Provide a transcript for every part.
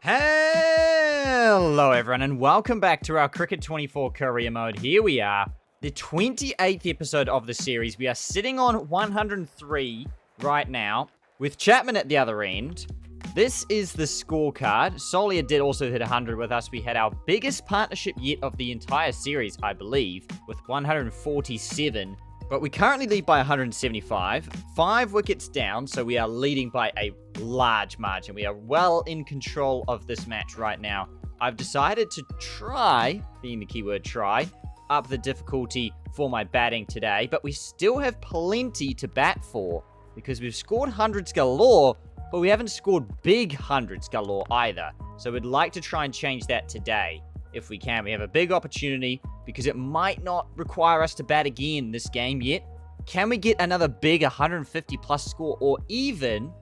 Hello everyone and welcome back to our Cricket 24 career mode. Here we are, the 28th episode of the series. We are sitting on 103 right now with Chapman at the other end. This is the scorecard. Solia did also hit 100 with us. We had our biggest partnership yet of the entire series, I believe, with 147. But we currently lead by 175, 5 wickets down, so we are leading by a large margin. We are well in control of this match right now. I've decided to try, being the keyword try, up the difficulty for my batting today, but we still have plenty to bat for because we've scored hundreds galore, but we haven't scored big hundreds galore either. So we'd like to try and change that today. If we can, we have a big opportunity because it might not require us to bat again this game yet. Can we get another big 150 plus score or even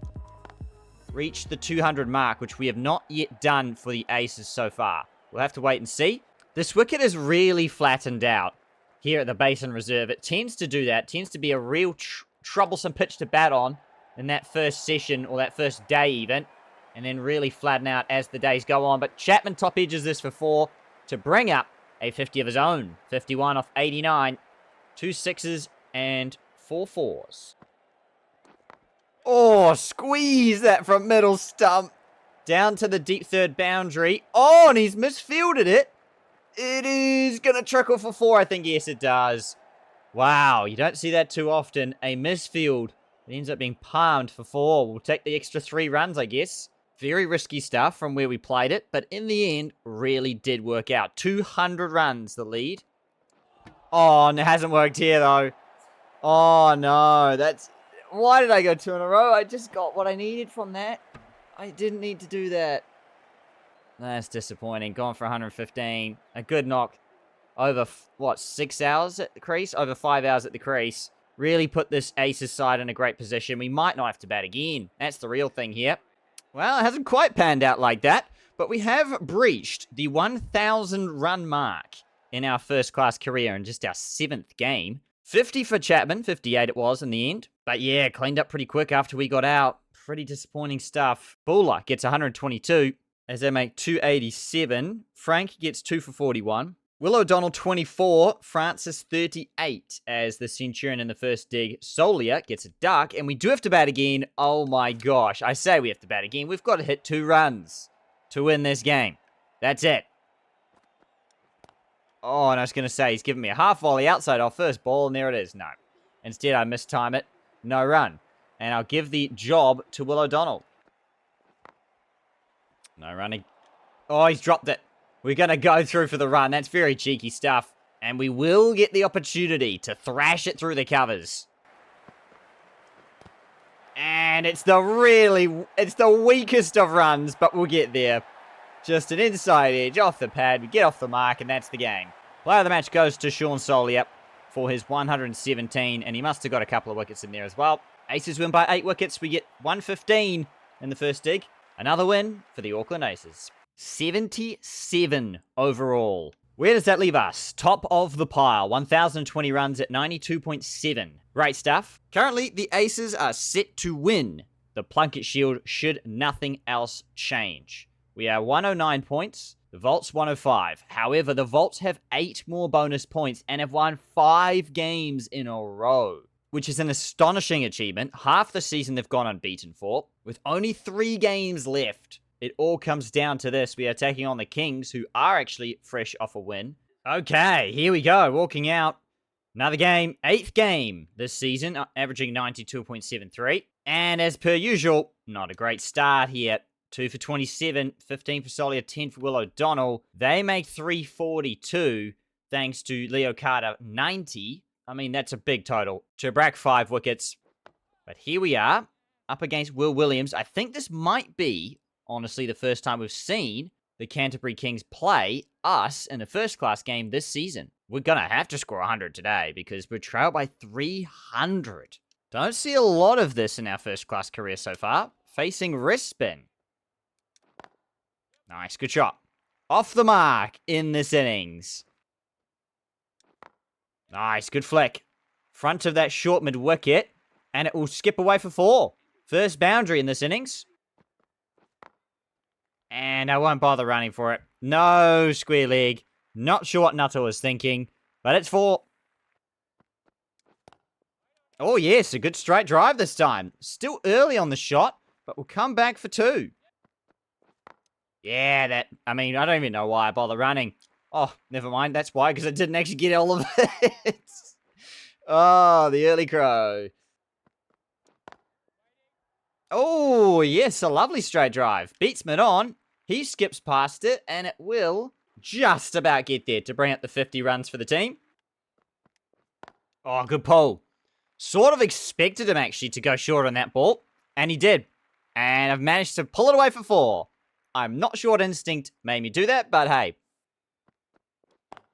reach the 200 mark, which we have not yet done for the Aces so far? We'll have to wait and see. This wicket is really flattened out here at the Basin Reserve. It tends to do that. It tends to be a real troublesome pitch to bat on in that first session or that first day even, and then really flatten out as the days go on. But Chapman top edges this for 4 to bring up a 50 of his own. 51 off 89. 2 sixes and 4 fours. Oh, squeeze that from middle stump. Down to the deep third boundary. Oh, and he's misfielded it. It is going to trickle for 4, I think. Yes, it does. Wow, you don't see that too often. A misfield. It ends up being palmed for 4. We'll take the extra 3 runs, I guess. Very risky stuff from where we played it, but in the end, really did work out. 200 runs, the lead. Oh, and it hasn't worked here, though. Oh, no. Why did I go 2 in a row? I just got what I needed from that. I didn't need to do that. That's disappointing. Gone for 115. A good knock over, 6 hours at the crease? Over 5 hours at the crease. Really put this Aces side in a great position. We might not have to bat again. That's the real thing here. Well, it hasn't quite panned out like that, but we have breached the 1,000 run mark in our first class career in just our 7th game. 50 for Chapman, 58 it was in the end. But yeah, cleaned up pretty quick after we got out. Pretty disappointing stuff. Bowler gets 122 as they make 287. Frank gets 2 for 41. Will O'Donnell 24, Francis 38 as the Centurion in the first dig. Solia gets a duck, and we do have to bat again. Oh my gosh, I say we have to bat again. We've got to hit 2 runs to win this game. That's it. Oh, and I was going to say, he's giving me a half volley outside our first ball, and there it is. No. Instead, I mistime it. No run. And I'll give the job to Will O'Donnell. No running. Oh, he's dropped it. We're going to go through for the run. That's very cheeky stuff. And we will get the opportunity to thrash it through the covers. And it's the weakest of runs, but we'll get there. Just an inside edge off the pad. We get off the mark, and that's the game. Player of the match goes to Sean Solia for his 117, and he must have got a couple of wickets in there as well. Aces win by 8 wickets. We get 115 in the first dig. Another win for the Auckland Aces. 77 overall. Where does that leave us? Top of the pile. 1,020 runs at 92.7. Great stuff. Currently, the Aces are set to win the Plunket Shield should nothing else change. We are 109 points. The Vault's 105. However, the Vaults have 8 more bonus points and have won 5 games in a row, which is an astonishing achievement. Half the season they've gone unbeaten for, with only 3 games left. It all comes down to this. We are taking on the Kings, who are actually fresh off a win. Okay, here we go. Walking out. Another game. 8th game this season, averaging 92.73. And as per usual, not a great start here. 2 for 27, 15 for Solia, 10 for Will O'Donnell. They make 342, thanks to Leo Carter, 90. I mean, that's a big total. Chubrak, 5 wickets. But here we are, up against Will Williams. I think this might be, honestly, the first time we've seen the Canterbury Kings play us in a first-class game this season. We're going to have to score 100 today because we're trailed by 300. Don't see a lot of this in our first-class career so far. Facing wrist spin. Nice, good shot. Off the mark in this innings. Nice, good flick. Front of that short mid-wicket, and it will skip away for 4. First boundary in this innings. And I won't bother running for it. No square leg. Not sure what Nutter was thinking, but it's 4. Oh, yes, a good straight drive this time. Still early on the shot, but we'll come back for 2. Yeah, I don't even know why I bother running. Oh, never mind. That's why, because I didn't actually get all of it. Oh, the early crow. Oh, yes, a lovely straight drive. Beatsman on. He skips past it, and it will just about get there to bring up the 50 runs for the team. Oh, good pull. Sort of expected him, actually, to go short on that ball, and he did. And I've managed to pull it away for 4. I'm not sure what instinct made me do that, but hey.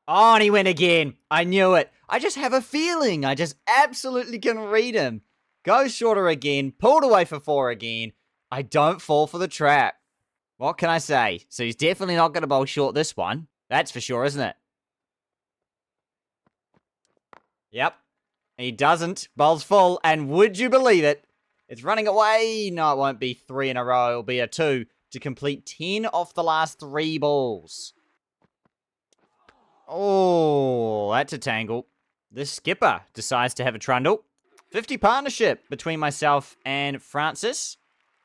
Oh, and he went again. I knew it. I just have a feeling. I just absolutely can read him. Goes shorter again. Pulled away for 4 again. I don't fall for the trap. What can I say? So he's definitely not going to bowl short this one. That's for sure, isn't it? Yep. He doesn't. Bowls full. And would you believe it? It's running away. No, it won't be 3 in a row. It'll be a 2 to complete 10 off the last 3 balls. Oh, that's a tangle. The skipper decides to have a trundle. 50 partnership between myself and Francis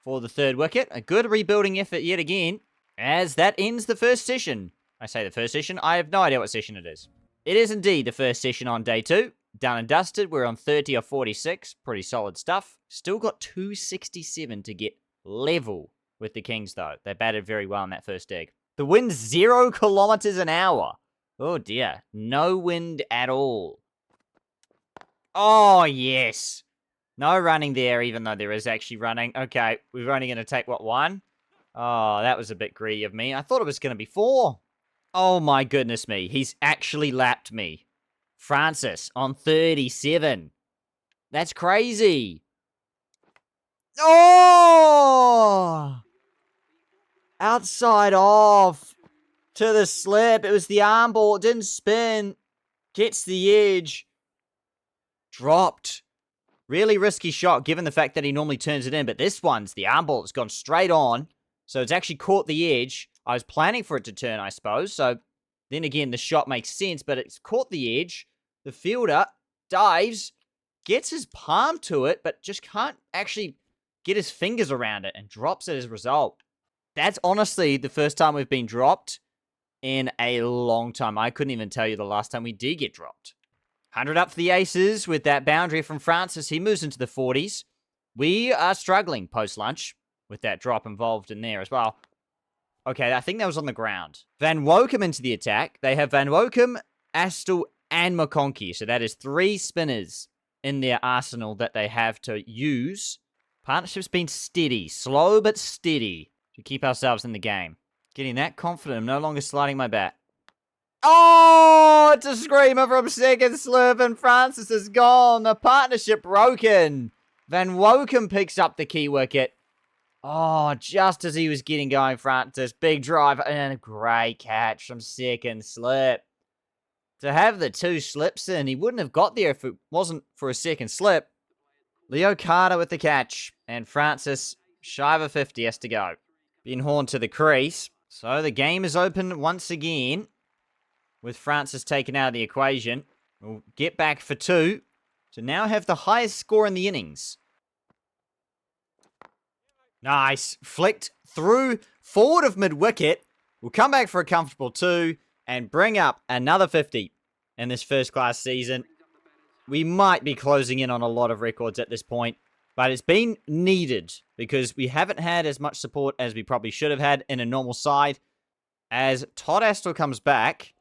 for the 3rd wicket. A good rebuilding effort yet again, as that ends the first session. I say the first session. I have no idea what session it is. It is indeed the first session on day 2. Done and dusted. We're on 30 or 46. Pretty solid stuff. Still got 267 to get level with the Kings, though. They batted very well in that first dig. The wind's 0 kilometers an hour. Oh, dear. No wind at all. Oh, yes. No running there, even though there is actually running. Okay, we're only going to take, what, 1? Oh, that was a bit greedy of me. I thought it was going to be 4. Oh, my goodness me. He's actually lapped me. Francis on 37. That's crazy. Oh! Outside off. To the slip. It was the arm ball. It didn't spin. Gets the edge. Dropped. Really risky shot given the fact that he normally turns it in. But this one's the arm ball. It's gone straight on. So it's actually caught the edge. I was planning for it to turn, I suppose. So then again, the shot makes sense. But it's caught the edge. The fielder dives. Gets his palm to it. But just can't actually get his fingers around it. And drops it as a result. That's honestly the first time we've been dropped in a long time. I couldn't even tell you the last time we did get dropped. 100 up for the Aces with that boundary from Francis. He moves into the 40s. We are struggling post-lunch with that drop involved in there as well. Okay, I think that was on the ground. Van Wokum into the attack. They have Van Wokum, Astle, and McConkey. So that is 3 spinners in their arsenal that they have to use. Partnership's been steady. Slow but steady to keep ourselves in the game. Getting that confident. I'm no longer sliding my bat. Oh, it's a screamer from second slip and Francis is gone. The partnership broken. Van Wokum picks up the key wicket. Oh, just as he was getting going, Francis. Big drive and a great catch from second slip. To have the 2 slips in, he wouldn't have got there if it wasn't for a second slip. Leo Carter with the catch. And Francis, shy of a 50, has to go. Being horned to the crease. So the game is open once again. With Francis taken out of the equation. We'll get back for 2. To now have the highest score in the innings. Nice. Flicked through forward of mid-wicket. We'll come back for a comfortable 2. And bring up another 50 in this first-class season. We might be closing in on a lot of records at this point. But it's been needed. Because we haven't had as much support as we probably should have had in a normal side. As Todd Astle comes back.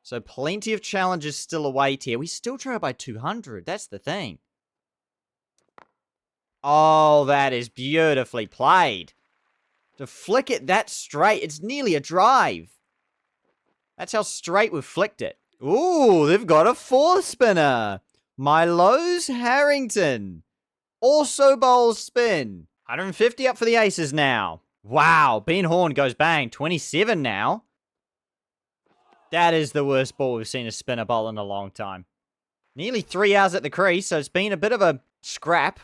So plenty of challenges still await here. We still trail by 200. That's the thing. Oh, that is beautifully played. To flick it that straight, it's nearly a drive. That's how straight we've flicked it. Ooh, they've got a 4th spinner. Milo's Harrington. Also bowls spin. 150 up for the Aces now. Wow, Ben Horn goes bang. 27 now. That is the worst ball we've seen a spinner bowl in a long time. Nearly 3 hours at the crease, so it's been a bit of a scrap.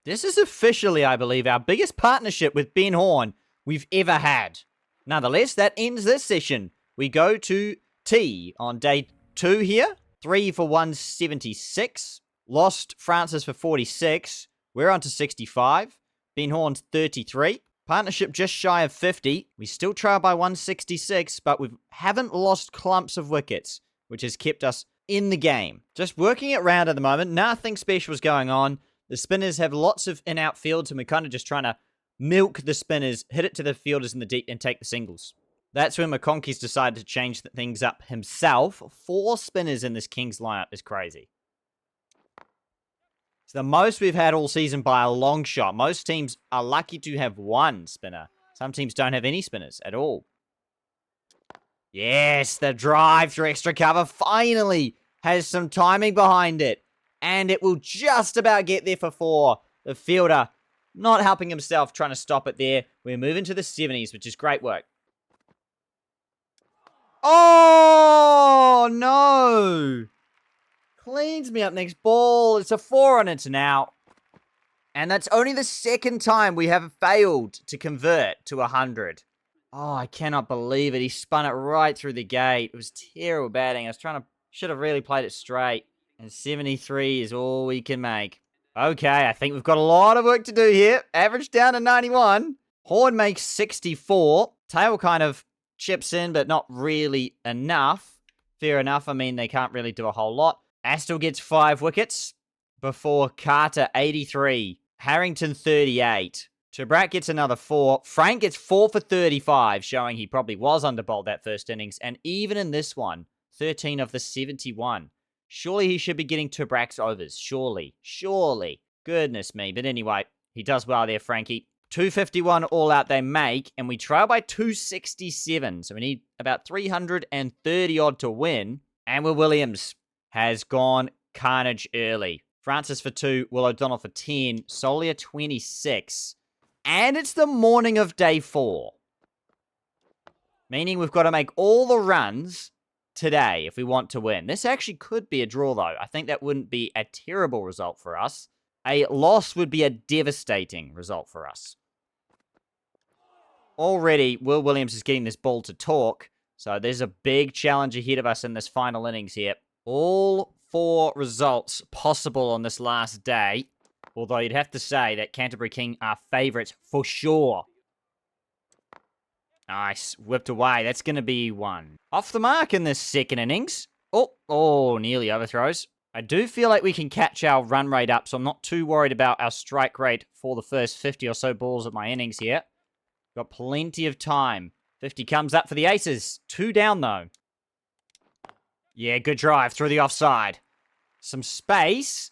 This is officially, I believe, our biggest partnership with Ben Horn we've ever had. Nonetheless, that ends this session. We go to tea on day 2 here. 3 for 176. Lost Francis for 46. We're on to 65. Ben Horn's 33. Partnership just shy of 50. We still trail by 166, but we haven't lost clumps of wickets, which has kept us in the game. Just working it round at the moment. Nothing special is going on. The spinners have lots of in-out fields, and we're kind of just trying to milk the spinners, hit it to the fielders in the deep, and take the singles. That's when McConkey's decided to change things up himself. 4 spinners in this Kings lineup is crazy. It's the most we've had all season by a long shot. Most teams are lucky to have 1 spinner. Some teams don't have any spinners at all. Yes, the drive through extra cover finally has some timing behind it. And it will just about get there for 4. The fielder not helping himself, trying to stop it there. We're moving to the 70s, which is great work. Oh, no. Cleans me up next ball. It's a 4 on it now. And that's only the second time we have failed to convert to 100. Oh, I cannot believe it. He spun it right through the gate. It was terrible batting. Should have really played it straight. And 73 is all we can make. Okay, I think we've got a lot of work to do here. Average down to 91. Horn makes 64. Tail kind of chips in, but not really enough. Fair enough. I mean, they can't really do a whole lot. Astle gets 5 wickets before Carter 83. Harrington 38. Tobrat gets another 4. Frank gets 4 for 35, showing he probably was underbowled that first innings. And even in this one, 13 of the 71. Surely he should be getting Tobrat's overs. Surely. Goodness me. But anyway, he does well there, Frankie. 251 all out they make, and we trail by 267. So we need about 330 odd to win. And Will Williams has gone carnage early. Francis for 2, Will O'Donnell for 10, Solia 26. And it's the morning of day 4. Meaning we've got to make all the runs today if we want to win. This actually could be a draw, though. I think that wouldn't be a terrible result for us. A loss would be a devastating result for us. Already, Will Williams is getting this ball to talk, so there's a big challenge ahead of us in this final innings here. All 4 results possible on this last day, although you'd have to say that Canterbury King are favourites for sure. Nice. Whipped away. That's going to be 1. Off the mark in this second innings. Oh, nearly overthrows. I do feel like we can catch our run rate up, so I'm not too worried about our strike rate for the first 50 or so balls of my innings here. Got plenty of time. 50 comes up for the Aces. 2 down, though. Yeah, good drive through the offside. Some space.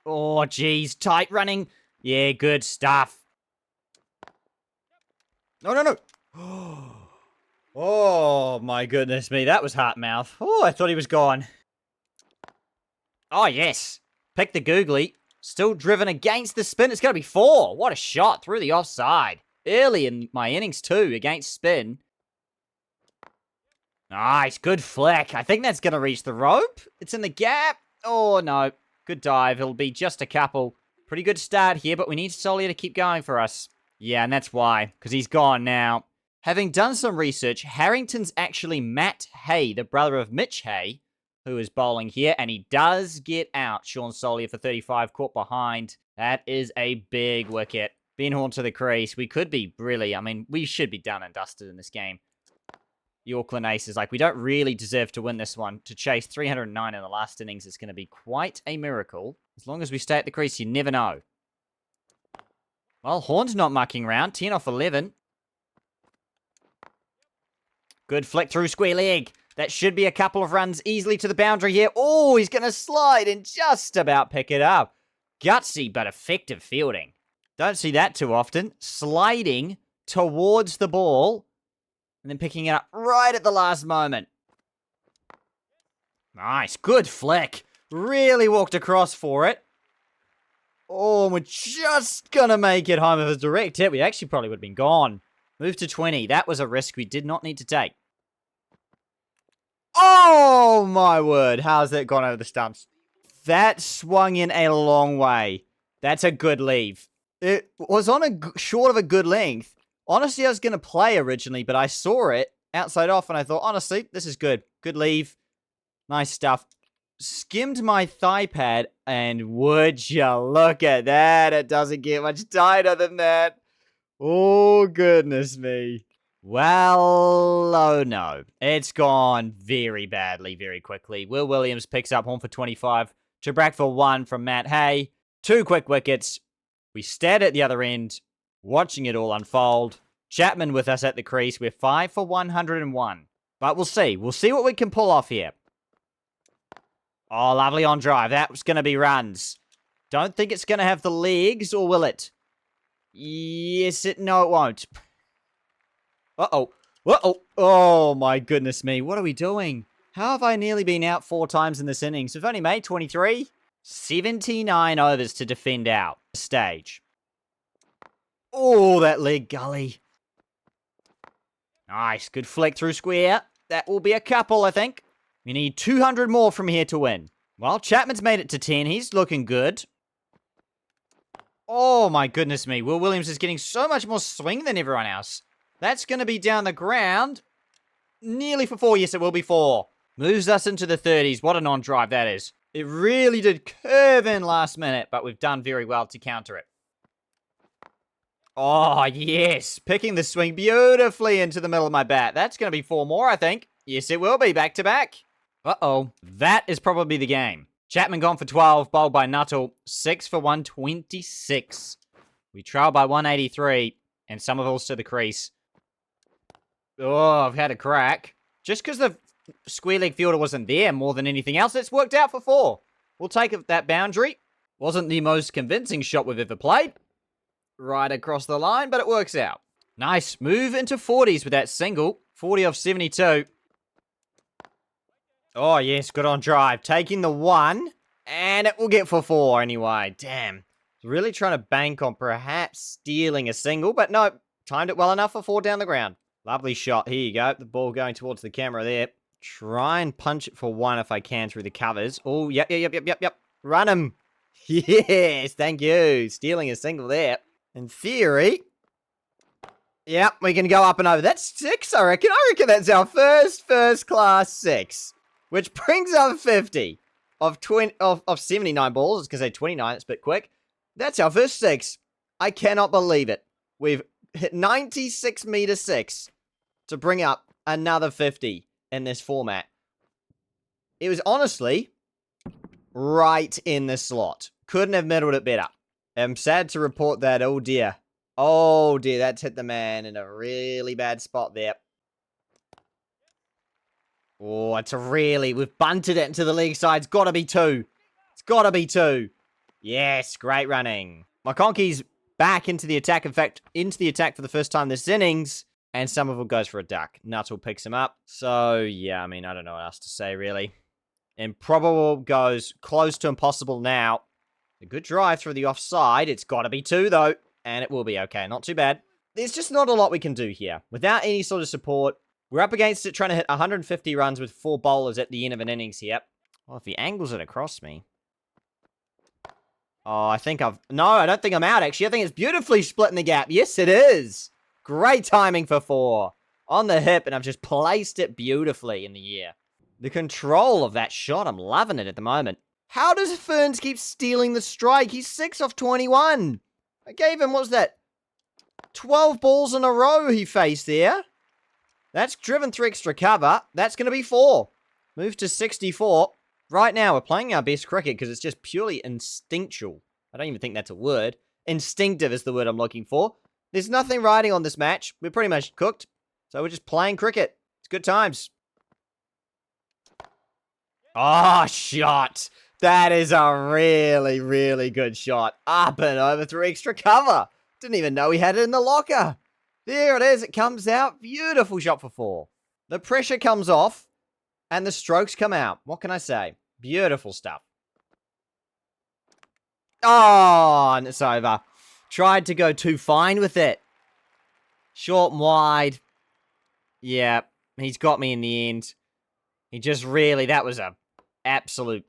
Oh, geez. Tight running. Yeah, good stuff. No. Oh, my goodness me. That was heart mouth. Oh, I thought he was gone. Oh, yes. Pick the googly. Still driven against the spin. It's going to be 4. What a shot through the offside. Early in my innings, too, against spin. Nice. Good flick. I think that's going to reach the rope. It's in the gap. Oh, no. Good dive. It'll be just a couple. Pretty good start here, but we need Solia to keep going for us. Yeah, and that's why, because he's gone now. Having done some research, Harrington's actually Matt Hay, the brother of Mitch Hay, who is bowling here, and he does get out. Sean Solia for 35, caught behind. That is a big wicket. Ben Horn to the crease. We could be really, we should be done and dusted in this game. The Auckland Aces, we don't really deserve to win this one. To chase 309 in the last innings is going to be quite a miracle. As long as we stay at the crease, you never know. Well, Horn's not mucking around. 10 off 11. Good flick through square leg. That should be a couple of runs easily to the boundary here. Oh, he's going to slide and just about pick it up. Gutsy but effective fielding. Don't see that too often. Sliding towards the ball and then picking it up right at the last moment. Nice. Good flick. Really walked across for it. Oh, we're just going to make it home. If it was a direct hit, we actually probably would have been gone. Move to 20. That was a risk we did not need to take. Oh, my word. How's that gone over the stumps? That swung in a long way. That's a good leave. It was on a short of a good length. Honestly, I was going to play originally, but I saw it outside off, and I thought, honestly, this is good. Good leave. Nice stuff. Skimmed my thigh pad, and would you look at that? It doesn't get much tighter than that. Oh, goodness me. Well, oh no. It's gone very badly, very quickly. Will Williams picks up home for 25. Chabrak for 1 from Matt Hay. 2 quick wickets. We stared at the other end, watching it all unfold. Chapman with us at the crease. We're 5 for 101. But we'll see. We'll see what we can pull off here. Oh, lovely on drive. That was going to be runs. Don't think it's going to have the legs, or will it? Yes, no, it won't. Uh-oh. Uh-oh. Oh, my goodness me. What are we doing? How have I nearly been out 4 times in this innings? We've only made 23. 79 overs to defend out. Stage. Oh, that leg gully. Nice. Good flick through square. That will be a couple, I think. We need 200 more from here to win. Well, Chapman's made it to 10. He's looking good. Oh, my goodness me. Will Williams is getting so much more swing than everyone else. That's going to be down the ground. Nearly for 4. Yes, it will be 4. Moves us into the 30s. What a non-drive that is. It really did curve in last minute, but we've done very well to counter it. Oh, yes. Picking the swing beautifully into the middle of my bat. That's going to be 4 more, I think. Yes, it will be. Back to back. Uh-oh. That is probably the game. Chapman gone for 12, bowled by Nuttall. 6 for 126. We trail by 183, and Somerville's to the crease. Oh, I've had a crack. Just because the square leg fielder wasn't there more than anything else, it's worked out for 4. We'll take that boundary. Wasn't the most convincing shot we've ever played. Right across the line, but it works out. Nice. Move into 40s with that single. 40 off 72. Oh, yes. Good on drive. Taking the 1. And it will get for 4 anyway. Damn. Really trying to bank on perhaps stealing a single, but no. Timed it well enough for 4 down the ground. Lovely shot. Here you go. The ball going towards the camera there. Try and punch it for 1 if I can through the covers. Oh, yep. Run him. Yes, thank you. Stealing a single there. In theory, yep, we can go up and over. That's 6, I reckon. I reckon that's our first class 6, which brings up 50 of 79 balls. I was going to say 29. It's a bit quick. That's our first 6. I cannot believe it. We've hit 96 meter 6 to bring up another 50 in this format. It was honestly right in the slot. Couldn't have middled it better. I'm sad to report that, oh dear, that's hit the man in a really bad spot there. Oh, we've bunted it into the leg side. It's got to be 2. It's got to be 2. Yes, great running. McConkey's back into the attack. In fact, into the attack for the first time this innings. And Somerville goes for a duck. Nuttall picks him up. So, yeah, I mean, I don't know what else to say, really. Improbable goes close to impossible now. A good drive through the offside. It's got to be 2, though. And it will be okay. Not too bad. There's just not a lot we can do here. Without any sort of support, we're up against it trying to hit 150 runs with 4 bowlers at the end of an innings here. Well, if he angles it across me. Oh, I don't think I'm out, actually. I think it's beautifully split in the gap. Yes, it is. Great timing for 4. On the hip, and I've just placed it beautifully in the air. The control of that shot, I'm loving it at the moment. How does Ferns keep stealing the strike? He's 6 off 21. I gave him, what was that? 12 balls in a row he faced there. That's driven through extra cover. That's going to be 4. Move to 64. Right now, we're playing our best cricket because it's just purely instinctual. I don't even think that's a word. Instinctive is the word I'm looking for. There's nothing riding on this match. We're pretty much cooked. So we're just playing cricket. It's good times. Oh, shot. That is a really, really good shot. Up and over through extra cover. Didn't even know he had it in the locker. There it is. It comes out. Beautiful shot for 4. The pressure comes off and the strokes come out. What can I say? Beautiful stuff. Oh, and it's over. Tried to go too fine with it. Short and wide. Yeah, he's got me in the end. He just really, that was a absolute,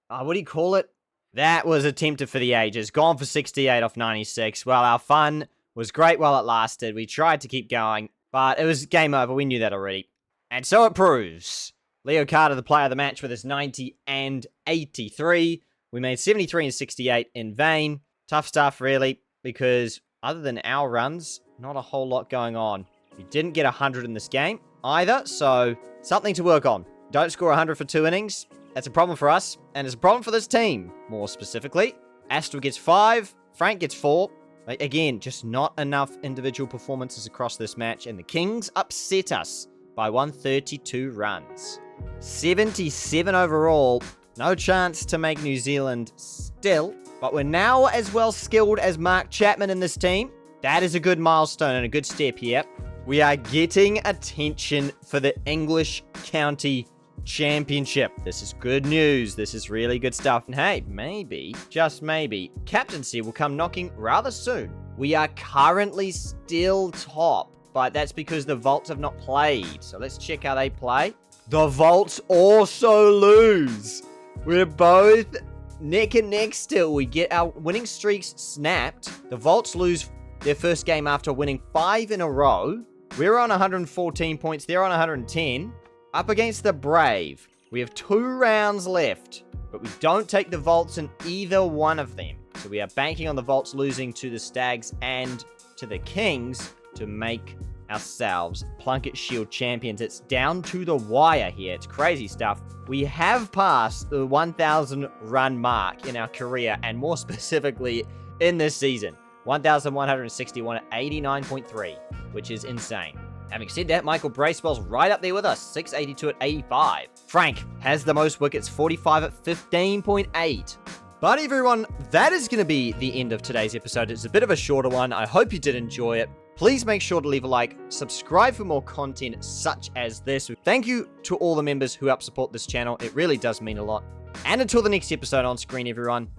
what do you call it? That was attempted for the ages. Gone for 68 off 96. Well, our fun was great while it lasted. We tried to keep going, but it was game over. We knew that already. And so it proves. Leo Carter, the player of the match, with his 90 and 83. We made 73 and 68 in vain. Tough stuff, really, because other than our runs, not a whole lot going on. We didn't get 100 in this game either, so something to work on. Don't score 100 for 2 innings. That's a problem for us, and it's a problem for this team, more specifically. Astor gets 5, Frank gets 4. Again, just not enough individual performances across this match, and the Kings upset us by 132 runs. 77 overall. No chance to make New Zealand still, but we're now as well skilled as Mark Chapman in this team. That is a good milestone and a good step here. We are getting attention for the English County Championship. This is good news. This is really good stuff. And hey, maybe, just maybe, captaincy will come knocking rather soon. We are currently still top, but that's because the Volts have not played. So let's check how they play. The Volts also lose. We're both neck and neck still. We get our winning streaks snapped. The Volts lose their first game after winning 5 in a row. We're on 114 points. They're on 110. Up against the Brave. We have 2 rounds left, but we don't take the Volts in either one of them. So we are banking on the Volts losing to the Stags and to the Kings to make ourselves Plunket Shield champions. It's down to the wire here. It's crazy stuff. We have passed the 1,000 run mark in our career, and more specifically in this season. 1,161 at 89.3, which is insane. Having said that, Michael Bracewell's right up there with us, 682 at 85. Frank has the most wickets, 45 at 15.8. But everyone, that is going to be the end of today's episode. It's a bit of a shorter one. I hope you did enjoy it. Please make sure to leave a like, subscribe for more content such as this. Thank you to all the members who help support this channel. It really does mean a lot. And until the next episode on screen, everyone,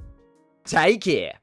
take care.